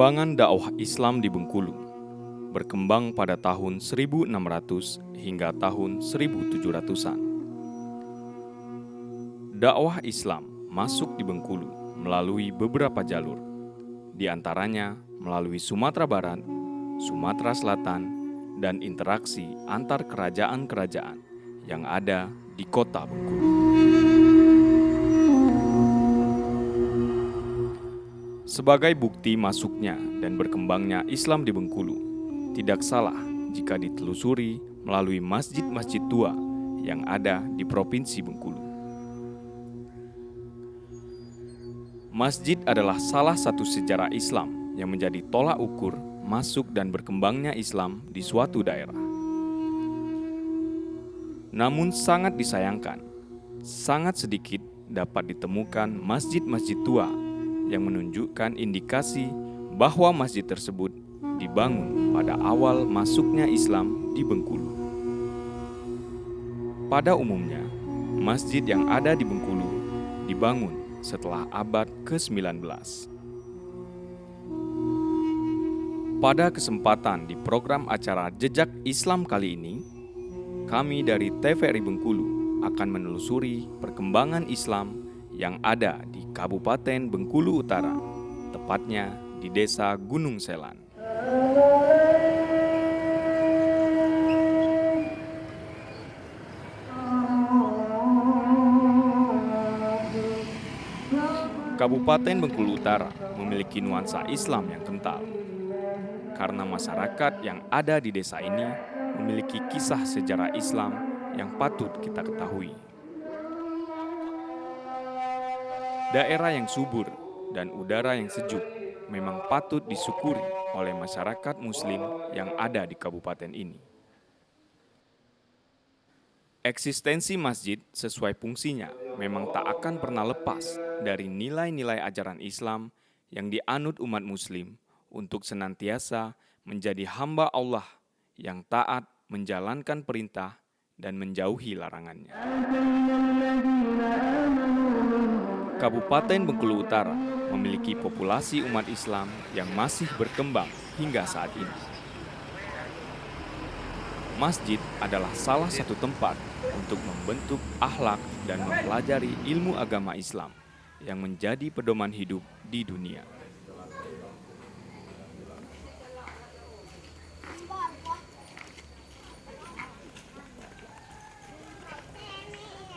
Perkembangan dakwah Islam di Bengkulu berkembang pada tahun 1600 hingga tahun 1700-an. Dakwah Islam masuk di Bengkulu melalui beberapa jalur, di antaranya melalui Sumatera Barat, Sumatera Selatan, dan interaksi antar kerajaan-kerajaan yang ada di kota Bengkulu. Sebagai bukti masuknya dan berkembangnya Islam di Bengkulu, tidak salah jika ditelusuri melalui masjid-masjid tua yang ada di Provinsi Bengkulu. Masjid adalah salah satu sejarah Islam yang menjadi tolak ukur masuk dan berkembangnya Islam di suatu daerah. Namun sangat disayangkan, sangat sedikit dapat ditemukan masjid-masjid tua yang menunjukkan indikasi bahwa masjid tersebut dibangun pada awal masuknya Islam di Bengkulu. Pada umumnya, masjid yang ada di Bengkulu dibangun setelah abad ke-19. Pada kesempatan di program acara Jejak Islam kali ini, kami dari TVRI Bengkulu akan menelusuri perkembangan Islam yang ada di Kabupaten Bengkulu Utara, tepatnya di Desa Gunung Selan. Kabupaten Bengkulu Utara memiliki nuansa Islam yang kental, karena masyarakat yang ada di desa ini memiliki kisah sejarah Islam yang patut kita ketahui. Daerah yang subur dan udara yang sejuk memang patut disyukuri oleh masyarakat Muslim yang ada di kabupaten ini. Eksistensi masjid sesuai fungsinya memang tak akan pernah lepas dari nilai-nilai ajaran Islam yang dianut umat Muslim untuk senantiasa menjadi hamba Allah yang taat menjalankan perintah dan menjauhi larangannya. Kabupaten Bengkulu Utara memiliki populasi umat Islam yang masih berkembang hingga saat ini. Masjid adalah salah satu tempat untuk membentuk akhlak dan mempelajari ilmu agama Islam yang menjadi pedoman hidup di dunia.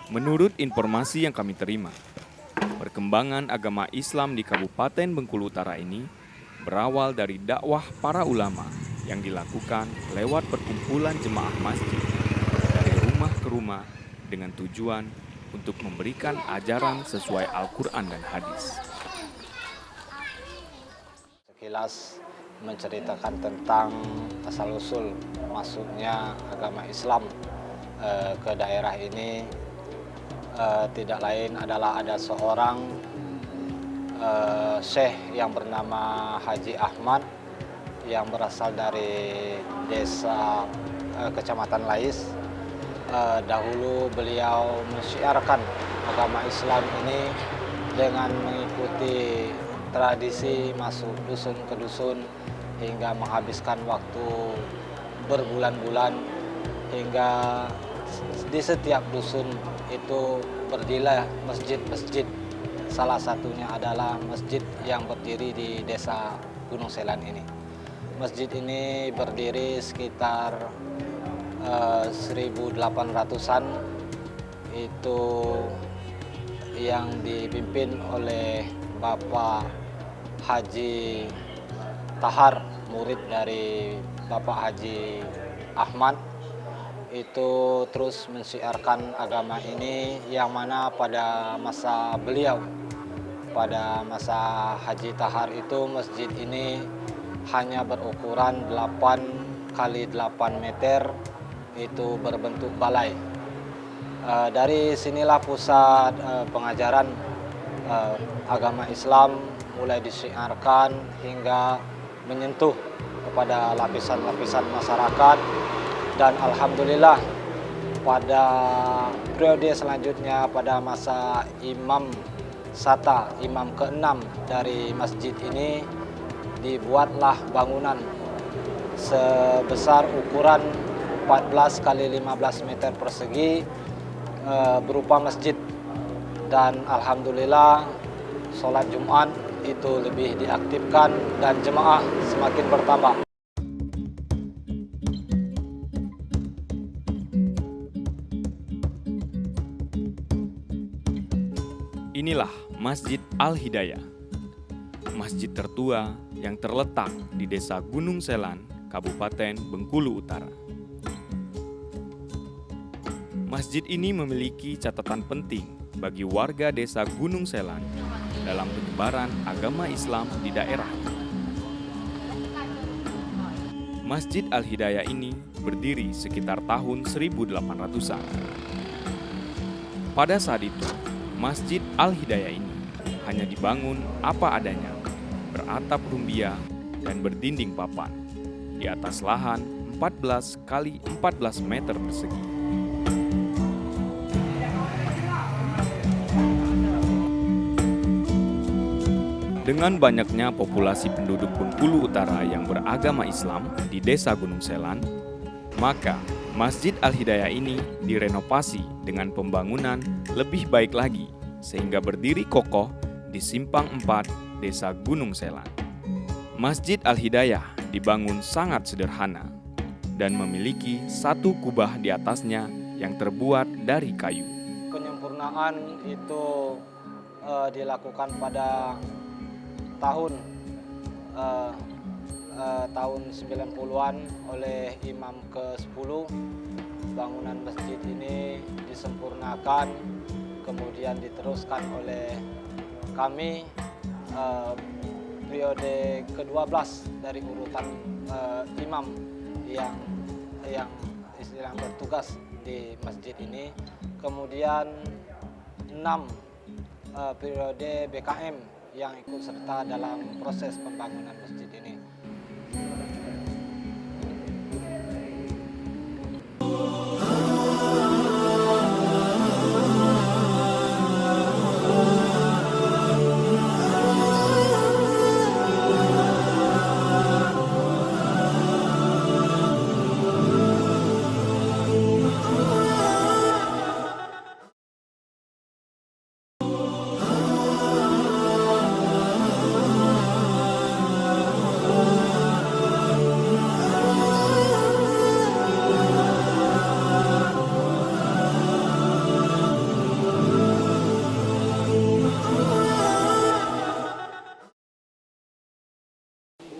Menurut informasi yang kami terima, perkembangan agama Islam di Kabupaten Bengkulu Utara ini berawal dari dakwah para ulama yang dilakukan lewat perkumpulan jemaah masjid dari rumah ke rumah dengan tujuan untuk memberikan ajaran sesuai Al-Quran dan hadis. Sekilas menceritakan tentang asal-usul masuknya agama Islam ke daerah ini. Tidak lain adalah ada seorang syekh yang bernama Haji Ahmad yang berasal dari desa Kecamatan Lais. Dahulu beliau mensyiarkan agama Islam ini dengan mengikuti tradisi masuk dusun ke dusun hingga menghabiskan waktu berbulan-bulan hingga di setiap dusun itu berdirilah masjid-masjid. Salah satunya adalah masjid yang berdiri di Desa Gunung Selan ini. Masjid ini berdiri sekitar 1800-an, itu yang dipimpin oleh Bapak Haji Tahar, murid dari Bapak Haji Ahmad. Itu terus mensyiarkan agama ini, yang mana pada masa beliau, pada masa Haji Tahar itu masjid ini hanya berukuran 8 kali 8 meter, itu berbentuk balai. Dari sinilah pusat pengajaran agama Islam mulai disiarkan hingga menyentuh kepada lapisan-lapisan masyarakat. Dan alhamdulillah pada periode selanjutnya, pada masa Imam Sata, imam ke-6 dari masjid ini, dibuatlah bangunan sebesar ukuran 14 kali 15 meter persegi berupa masjid. Dan alhamdulillah sholat Jumat itu lebih diaktifkan dan jemaah semakin bertambah. Inilah Masjid Al-Hidayah, masjid tertua yang terletak di Desa Gunung Selan, Kabupaten Bengkulu Utara. Masjid ini memiliki catatan penting bagi warga Desa Gunung Selan dalam penyebaran agama Islam di daerah. Masjid Al-Hidayah ini berdiri sekitar tahun 1800-an. Pada saat itu, Masjid Al-Hidayah ini hanya dibangun apa adanya, beratap rumbia dan berdinding papan, di atas lahan 14 kali 14 meter persegi. Dengan banyaknya populasi penduduk Bengkulu Utara yang beragama Islam di Desa Gunung Selan, maka Masjid Al-Hidayah ini direnovasi dengan pembangunan lebih baik lagi sehingga berdiri kokoh di Simpang 4 Desa Gunung Selan. Masjid Al-Hidayah dibangun sangat sederhana dan memiliki satu kubah di atasnya yang terbuat dari kayu. Penyempurnaan itu dilakukan pada tahun 90-an oleh Imam ke-10. Bangunan masjid ini disempurnakan, kemudian diteruskan oleh kami periode ke-12 dari urutan imam yang istilah bertugas di masjid ini. Kemudian 6 periode BKM yang ikut serta dalam proses pembangunan masjid ini.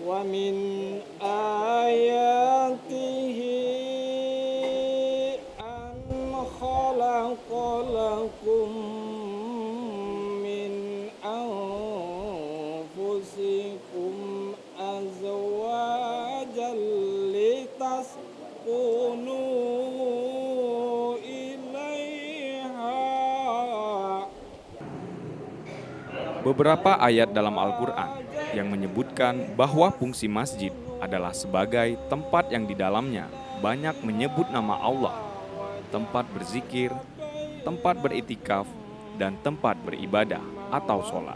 وَمِنْ آيَاتِهِ أَنْ خَلَقَ لَكُم مِّنْ أَنفُسِكُمْ أَزْوَاجًا لِتَسْكُنُوا إِلَيْهَا. Beberapa ayat dalam Al-Quran yang menyebutkan bahwa fungsi masjid adalah sebagai tempat yang di dalamnya banyak menyebut nama Allah, tempat berzikir, tempat beritikaf, dan tempat beribadah atau sholat.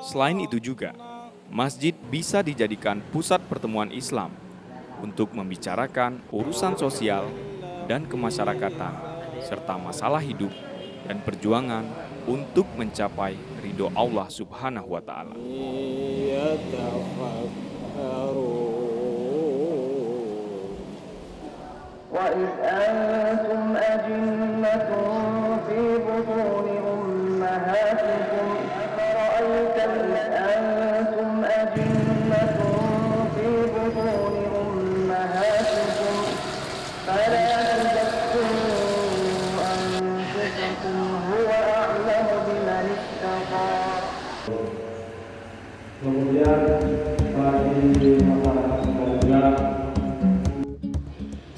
Selain itu juga, masjid bisa dijadikan pusat pertemuan Islam untuk membicarakan urusan sosial dan kemasyarakatan, serta masalah hidup dan perjuangan untuk mencapai ridho Allah Subhanahu wa Ta'ala. وَإِذْ أَنْتُمْ أَجِنَّةٌ فِي بُطُونِ أُمَّهَاتِكُمْ أَفَرَأَيْتَ أَنْتُمْ أَجِنَّةٌ فِي بُطُونِ أُمَّهاتِكُمْ فَلَا تُزَكُّوا أَنفُسَكُمْ هُوَ أَعْلَمُ بِمَنِ اتَّقَى. Kemudian bagi masyarakat sekalian,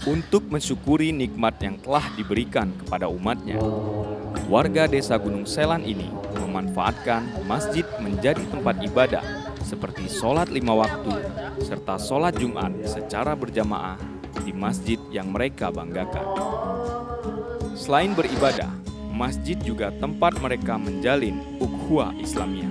Untuk mensyukuri nikmat yang telah diberikan kepada umatnya, warga Desa Gunung Selan ini memanfaatkan masjid menjadi tempat ibadah seperti sholat 5 waktu serta sholat Jumat secara berjamaah di masjid yang mereka banggakan. Selain beribadah, masjid juga tempat mereka menjalin ukhuwah Islamiyah.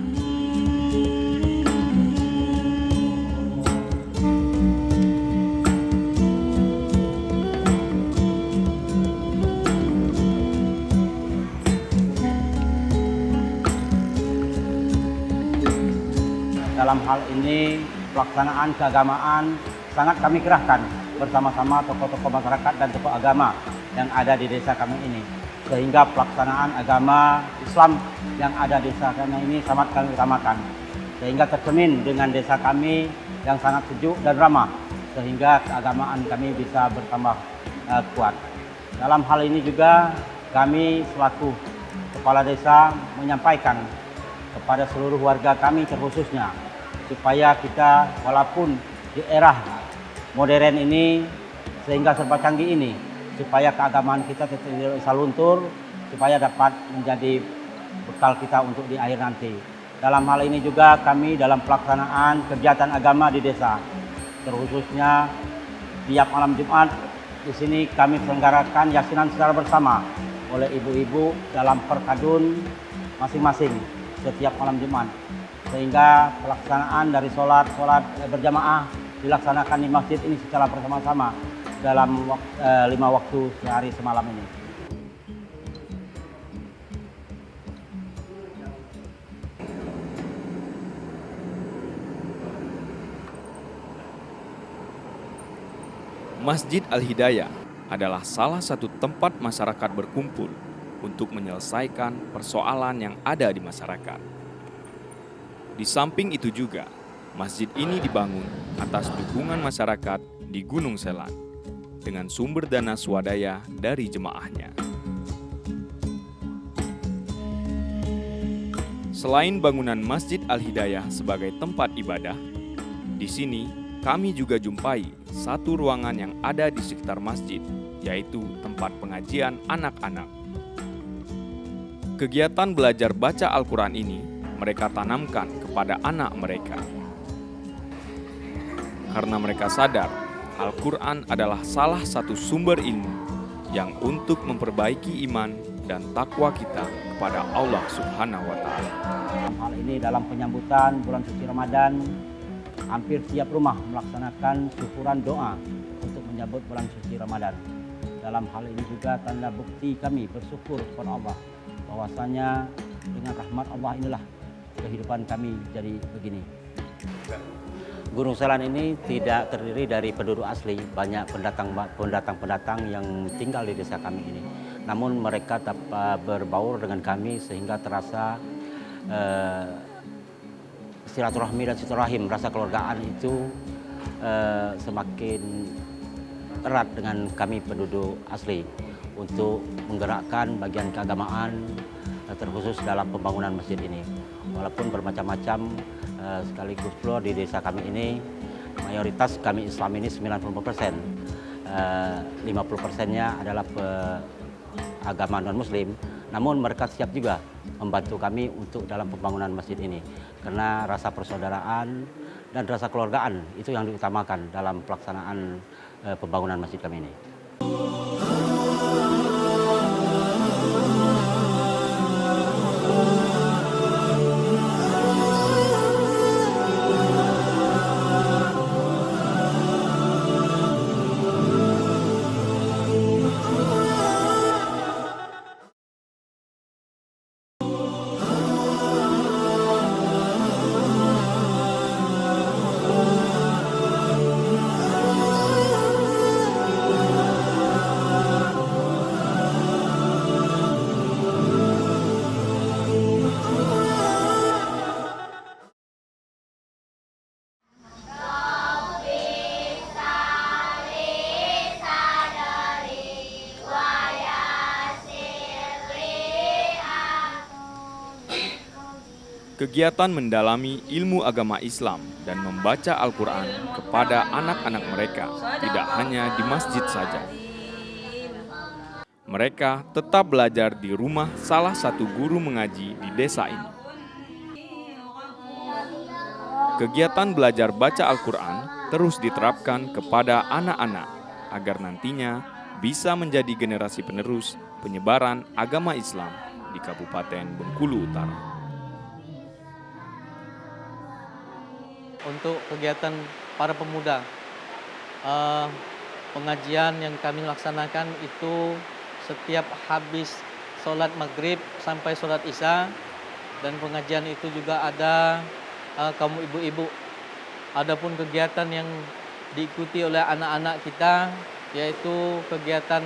Dalam hal ini pelaksanaan keagamaan sangat kami kerahkan bersama-sama tokoh-tokoh masyarakat dan tokoh agama yang ada di desa kami ini. Sehingga pelaksanaan agama Islam yang ada di desa kami ini sangat kami utamakan. Sehingga tercermin dengan desa kami yang sangat sejuk dan ramah. Sehingga keagamaan kami bisa bertambah kuat. Dalam hal ini juga kami selaku kepala desa menyampaikan kepada seluruh warga kami terkhususnya supaya kita walaupun di era modern ini sehingga serba canggih ini supaya keagamaan kita tidak bisa luntur supaya dapat menjadi bekal kita untuk di akhir nanti. Dalam hal ini juga kami dalam pelaksanaan kegiatan agama di desa terkhususnya tiap malam Jumat di sini kami selenggarakan yasinan secara bersama oleh ibu-ibu dalam perkadun masing-masing setiap malam Jumat. Sehingga pelaksanaan dari sholat berjamaah dilaksanakan di masjid ini secara bersama-sama dalam 5 waktu sehari semalam ini. Masjid Al-Hidayah adalah salah satu tempat masyarakat berkumpul untuk menyelesaikan persoalan yang ada di masyarakat. Di samping itu juga, masjid ini dibangun atas dukungan masyarakat di Gunung Selan dengan sumber dana swadaya dari jemaahnya. Selain bangunan Masjid Al-Hidayah sebagai tempat ibadah, di sini kami juga jumpai satu ruangan yang ada di sekitar masjid, yaitu tempat pengajian anak-anak. Kegiatan belajar baca Al-Quran ini mereka tanamkan kepada anak mereka. Karena mereka sadar, Al-Quran adalah salah satu sumber ilmu yang untuk memperbaiki iman dan takwa kita kepada Allah Subhanahu wa Ta'ala. Dalam hal ini, dalam penyambutan bulan suci Ramadan, hampir tiap rumah melaksanakan syukuran doa untuk menyambut bulan suci Ramadan. Dalam hal ini juga tanda bukti kami bersyukur kepada Allah bahwasanya dengan rahmat Allah inilah kehidupan kami jadi begini. Gunung Selan ini tidak terdiri dari penduduk asli, banyak pendatang-pendatang yang tinggal di desa kami ini. Namun mereka dapat berbaur dengan kami sehingga terasa silaturahmi dan silaturahim, rasa keluargaan itu semakin erat dengan kami penduduk asli untuk menggerakkan bagian keagamaan terkhusus dalam pembangunan masjid ini. Walaupun bermacam-macam sekaligus pula di desa kami ini mayoritas kami Islam ini 90%, 50%-nya adalah agama non-Muslim. Namun mereka siap juga membantu kami untuk dalam pembangunan masjid ini karena rasa persaudaraan dan rasa keluargaan itu yang diutamakan dalam pelaksanaan pembangunan masjid kami ini. Kegiatan mendalami ilmu agama Islam dan membaca Al-Quran kepada anak-anak mereka tidak hanya di masjid saja. Mereka tetap belajar di rumah salah satu guru mengaji di desa ini. Kegiatan belajar baca Al-Quran terus diterapkan kepada anak-anak agar nantinya bisa menjadi generasi penerus penyebaran agama Islam di Kabupaten Bengkulu Utara. Untuk kegiatan para pemuda, pengajian yang kami laksanakan itu setiap habis sholat maghrib sampai sholat isya, dan pengajian itu juga ada kaum ibu-ibu. Adapun kegiatan yang diikuti oleh anak-anak kita yaitu kegiatan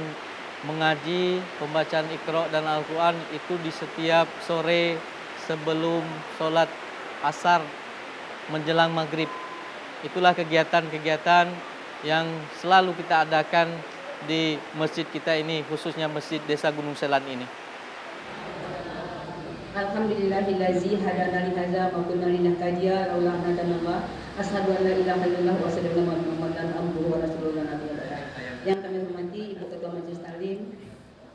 mengaji, pembacaan Iqra dan Al-Quran itu di setiap sore sebelum sholat asar menjelang maghrib. Itulah kegiatan-kegiatan yang selalu kita adakan di masjid kita ini, khususnya Masjid Desa Gunung Selan ini. Alhamdulillahillazi hadana li hadza wa kunna linahtadiya laula an hadana Allah. Asyhadu an la ilaha illallah wa asyhadu anna Muhammadan abduhu wa rasuluhu. Yang kami hormati Ibu Ketua Majelis Taklim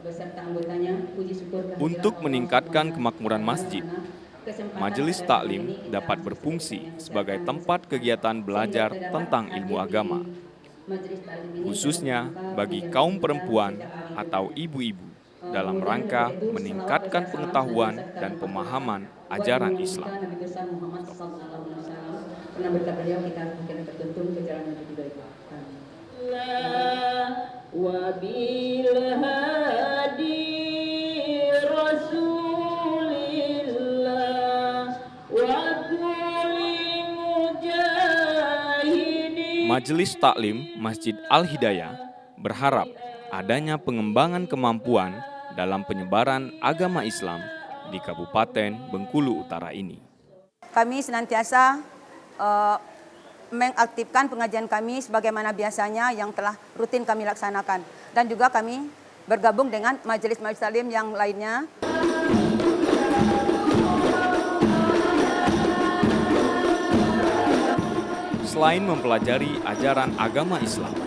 beserta anggotanya, puji syukur kehadiran Untuk Allah meningkatkan Subhanahu kemakmuran wa masjid, ta'ala. Kesempatan Majelis pada Taklim hari ini dapat kita berfungsi menyaksikan sebagai acara tempat kegiatan belajar sehingga terdapat tentang hadir ilmu di agama, Majelis Taklim ini khususnya dalam rangka bagi menjaga kaum kita perempuan sejak hari atau kedua. ibu-ibu dalam Kemudian rangka dari itu, meningkatkan selawat beserta pengetahuan salam dan serta pemahaman buat ajaran yang Islam. memuliakan Nabi besar Muhammad SAW. Pernah berkata beliau, kita akan tertuntun ke jalan yang lebih baik. Wabil hadi Rasulillah wa kulli mujahidin. Majelis Taklim Masjid Al-Hidayah berharap adanya pengembangan kemampuan dalam penyebaran agama Islam di Kabupaten Bengkulu Utara ini. Kami senantiasa mengaktifkan pengajian kami sebagaimana biasanya yang telah rutin kami laksanakan. Dan juga kami bergabung dengan majelis-majelis taklim yang lainnya. Selain mempelajari ajaran agama Islam,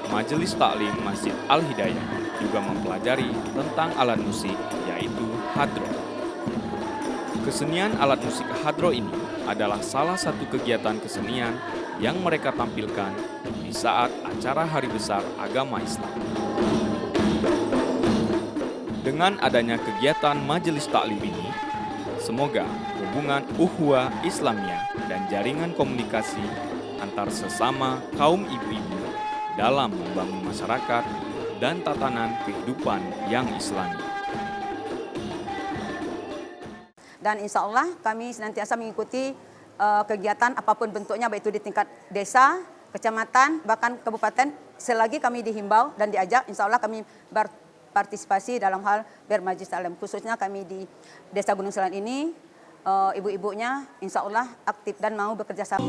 Majelis Taklim Masjid Al-Hidayah juga mempelajari tentang alat musik, yaitu hadro. Kesenian alat musik hadro ini adalah salah satu kegiatan kesenian yang mereka tampilkan di saat acara Hari Besar Agama Islam. Dengan adanya kegiatan Majelis Taklim ini, semoga hubungan ukhuwah Islamiyah dan jaringan komunikasi antar sesama kaum ibu-ibu dalam membangun masyarakat dan tatanan kehidupan yang Islami. Dan insya Allah kami senantiasa mengikuti kegiatan apapun bentuknya, baik itu di tingkat desa, kecamatan, bahkan kabupaten. Selagi kami dihimbau dan diajak, insya Allah kami berpartisipasi dalam hal bermajlis taklim. Khususnya kami di Desa Gunung Selan ini, ibu-ibunya insya Allah aktif dan mau bekerja sama.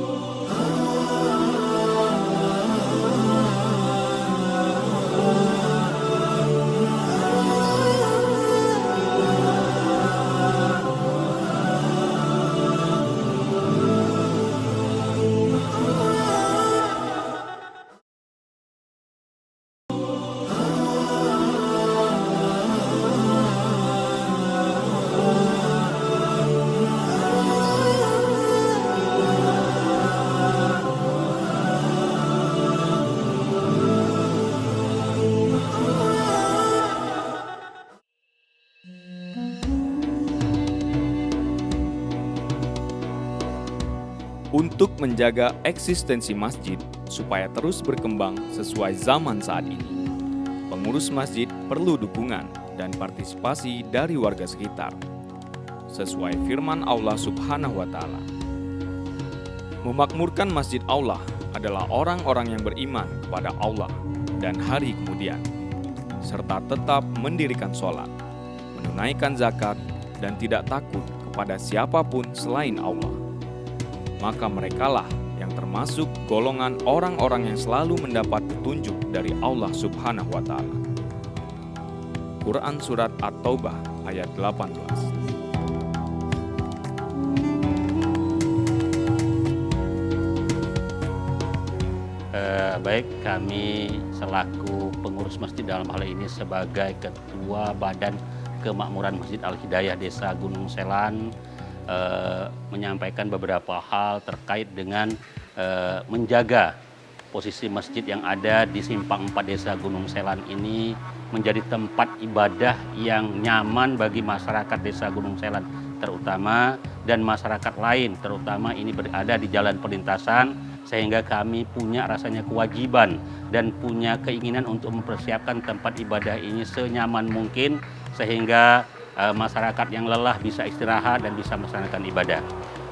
Untuk menjaga eksistensi masjid supaya terus berkembang sesuai zaman saat ini, pengurus masjid perlu dukungan dan partisipasi dari warga sekitar. Sesuai firman Allah Subhanahu wa Ta'ala, memakmurkan masjid Allah adalah orang-orang yang beriman kepada Allah dan hari kemudian, serta tetap mendirikan sholat, menunaikan zakat, dan tidak takut kepada siapapun selain Allah. Maka merekalah yang termasuk golongan orang-orang yang selalu mendapat petunjuk dari Allah Subhanahu wa Ta'ala. Quran Surat At-Taubah ayat 18. Baik, kami selaku pengurus masjid dalam hal ini sebagai Ketua Badan Kemakmuran Masjid Al-Hidayah Desa Gunung Selan menyampaikan beberapa hal terkait dengan menjaga posisi masjid yang ada di Simpang 4 Desa Gunung Selan ini menjadi tempat ibadah yang nyaman bagi masyarakat Desa Gunung Selan terutama dan masyarakat lain, terutama ini berada di jalan perlintasan, sehingga kami punya rasanya kewajiban dan punya keinginan untuk mempersiapkan tempat ibadah ini senyaman mungkin sehingga masyarakat yang lelah bisa istirahat dan bisa melaksanakan ibadah.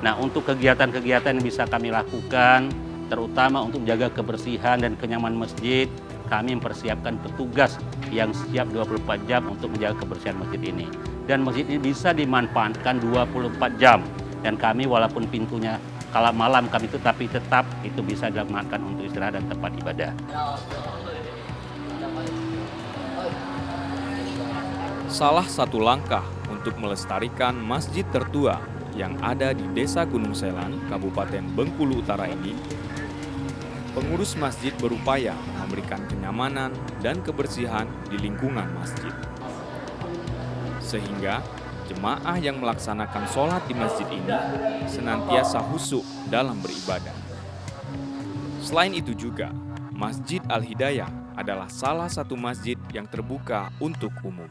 Nah, untuk kegiatan-kegiatan yang bisa kami lakukan, terutama untuk menjaga kebersihan dan kenyamanan masjid, kami mempersiapkan petugas yang siap 24 jam untuk menjaga kebersihan masjid ini. Dan masjid ini bisa dimanfaatkan 24 jam. Dan kami walaupun pintunya kala malam kami tutup, tapi tetap itu bisa dimanfaatkan untuk istirahat dan tempat ibadah. Salah satu langkah untuk melestarikan masjid tertua yang ada di Desa Gunung Selan, Kabupaten Bengkulu Utara ini, pengurus masjid berupaya memberikan kenyamanan dan kebersihan di lingkungan masjid. Sehingga jemaah yang melaksanakan sholat di masjid ini senantiasa khusyuk dalam beribadah. Selain itu juga, Masjid Al-Hidayah adalah salah satu masjid yang terbuka untuk umum.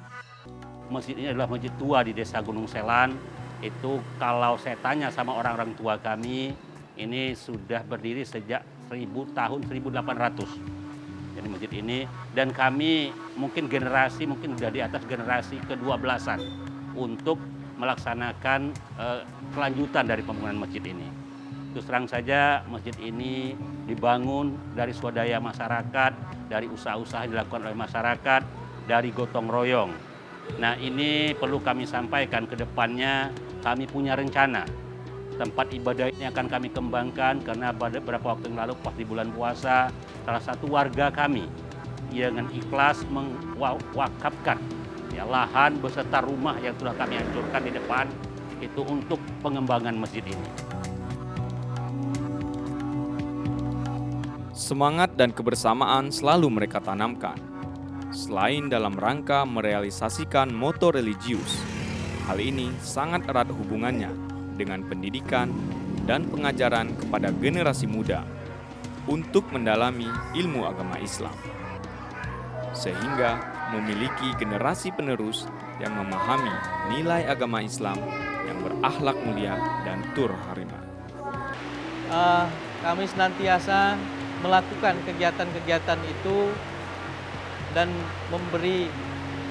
Masjid ini adalah masjid tua di Desa Gunung Selan. Itu kalau saya tanya sama orang-orang tua kami, ini sudah berdiri sejak 1800. Jadi masjid ini, dan kami mungkin sudah di atas generasi ke-12-an untuk melaksanakan kelanjutan dari pembangunan masjid ini. Terus terang saja masjid ini dibangun dari swadaya masyarakat, dari usaha-usaha yang dilakukan oleh masyarakat, dari gotong royong. Nah, ini perlu kami sampaikan ke depannya, kami punya rencana. Tempat ibadah ini akan kami kembangkan karena beberapa waktu yang lalu pas di bulan puasa, salah satu warga kami dengan ikhlas mewakafkan lahan beserta rumah yang sudah kami hancurkan di depan itu untuk pengembangan masjid ini. Semangat dan kebersamaan selalu mereka tanamkan. Selain dalam rangka merealisasikan moto religius, hal ini sangat erat hubungannya dengan pendidikan dan pengajaran kepada generasi muda untuk mendalami ilmu agama Islam, sehingga memiliki generasi penerus yang memahami nilai agama Islam yang berakhlak mulia dan tur harimah. Kami senantiasa melakukan kegiatan-kegiatan itu dan memberi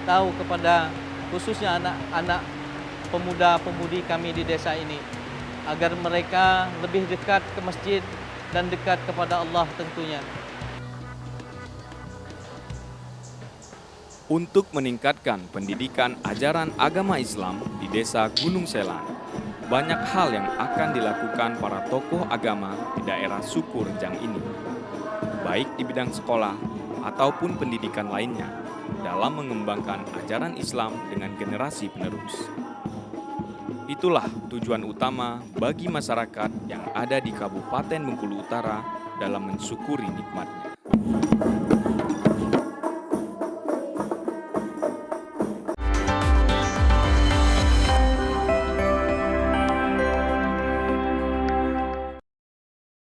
tahu kepada khususnya anak-anak pemuda-pemudi kami di desa ini agar mereka lebih dekat ke masjid dan dekat kepada Allah tentunya. Untuk meningkatkan pendidikan ajaran agama Islam di Desa Gunung Selan, banyak hal yang akan dilakukan para tokoh agama di daerah suku Renjang ini, baik di bidang sekolah ataupun pendidikan lainnya, dalam mengembangkan ajaran Islam dengan generasi penerus. Itulah tujuan utama bagi masyarakat yang ada di Kabupaten Bengkulu Utara dalam mensyukuri nikmatnya.